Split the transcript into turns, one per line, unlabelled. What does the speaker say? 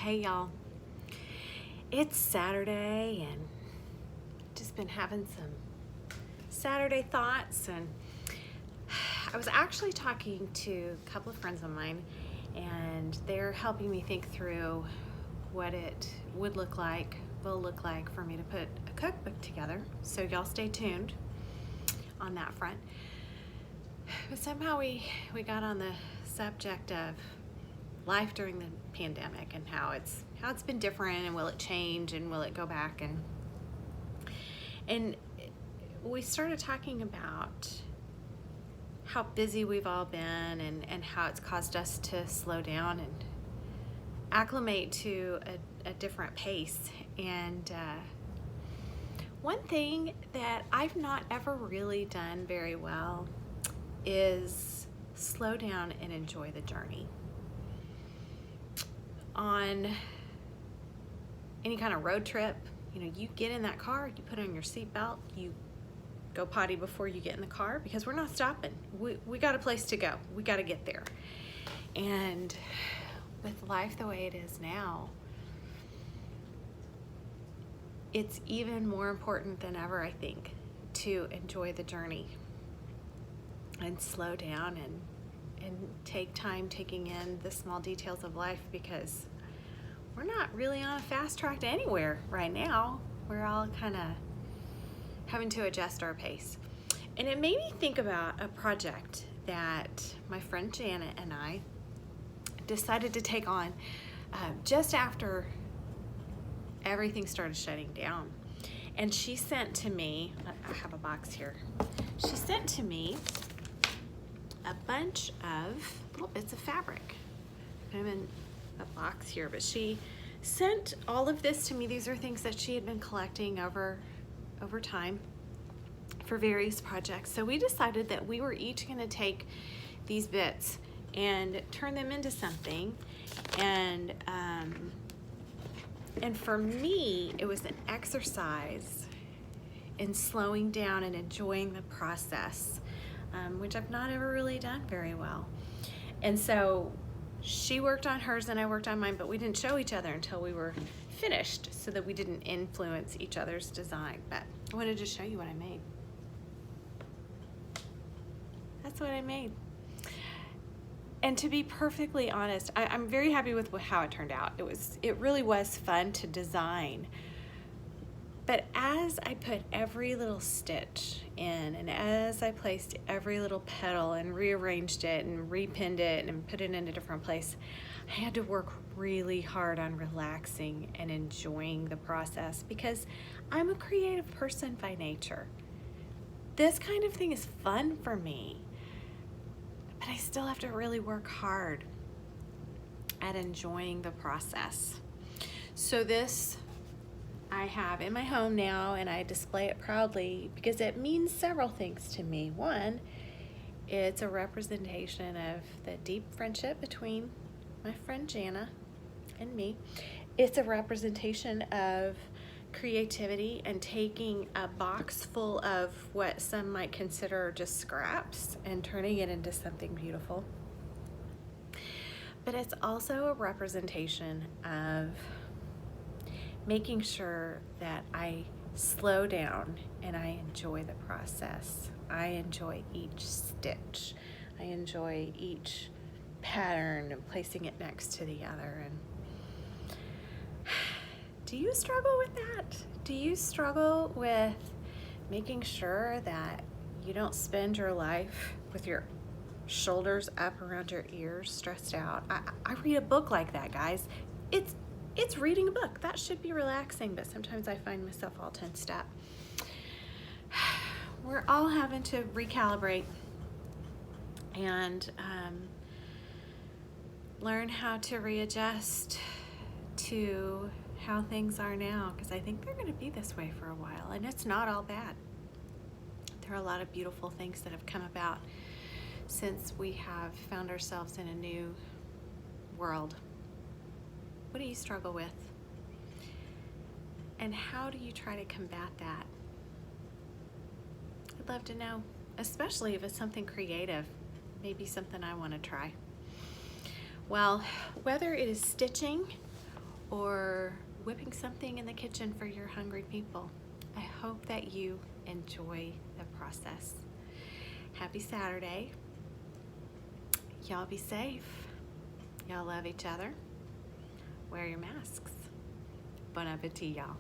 Hey y'all, it's Saturday and just been having some Saturday thoughts, and I was actually talking to a couple of friends of mine, and they're helping me think through what it will look like for me to put a cookbook together. So y'all stay tuned on that front. But somehow we got on the subject of life during the pandemic and how it's been different, and will it change, and will it go back, and we started talking about how busy we've all been, and how it's caused us to slow down and acclimate to a different pace. And one thing that I've not ever really done very well is slow down and enjoy the journey. On any kind of road trip, you get in that car, you put on your seatbelt, you go potty before you get in the car, because we're not stopping. We got a place to go. We got to get there. And with life the way it is now, it's even more important than ever, I think, to enjoy the journey and slow down and take time taking in the small details of life, because we're not really on a fast track to anywhere right now. We're all kind of having to adjust our pace. And it made me think about a project that my friend Janet and I decided to take on just after everything started shutting down. And she sent to me, I have a box here, she sent to me a bunch of little bits of fabric. I'm in a box here, but she sent all of this to me. These are things that she had been collecting over time for various projects. So we decided that we were each going to take these bits and turn them into something. And for me, it was an exercise in slowing down and enjoying the process, which I've not ever really done very well. And so she worked on hers and I worked on mine, but we didn't show each other until we were finished, so that we didn't influence each other's design. But I wanted to show you what I made. That's what I made. And to be perfectly honest, I'm very happy with how it turned out. It really was fun to design. But as I put every little stitch in, and as I placed every little petal and rearranged it and repinned it and put it in a different place, I had to work really hard on relaxing and enjoying the process, because I'm a creative person by nature. This kind of thing is fun for me, but I still have to really work hard at enjoying the process. So this I have in my home now, and I display it proudly because it means several things to me. One, it's a representation of the deep friendship between my friend Jana and me. It's a representation of creativity and taking a box full of what some might consider just scraps and turning it into something beautiful. But it's also a representation of making sure that I slow down and I enjoy the process. I enjoy each stitch. I enjoy each pattern and placing it next to the other. And do you struggle with that? Do you struggle with making sure that you don't spend your life with your shoulders up around your ears, stressed out? I read a book like that, guys. It's reading a book. That should be relaxing, but sometimes I find myself all tensed up. We're all having to recalibrate and learn how to readjust to how things are now, because I think they're going to be this way for a while, and it's not all bad. There are a lot of beautiful things that have come about since we have found ourselves in a new world. What do you struggle with? And how do you try to combat that? I'd love to know, especially if it's something creative, maybe something I want to try. Well, whether it is stitching or whipping something in the kitchen for your hungry people. I hope that you enjoy the process. Happy Saturday. Y'all be safe. Y'all love each other. Wear your masks. Bon appetit, y'all.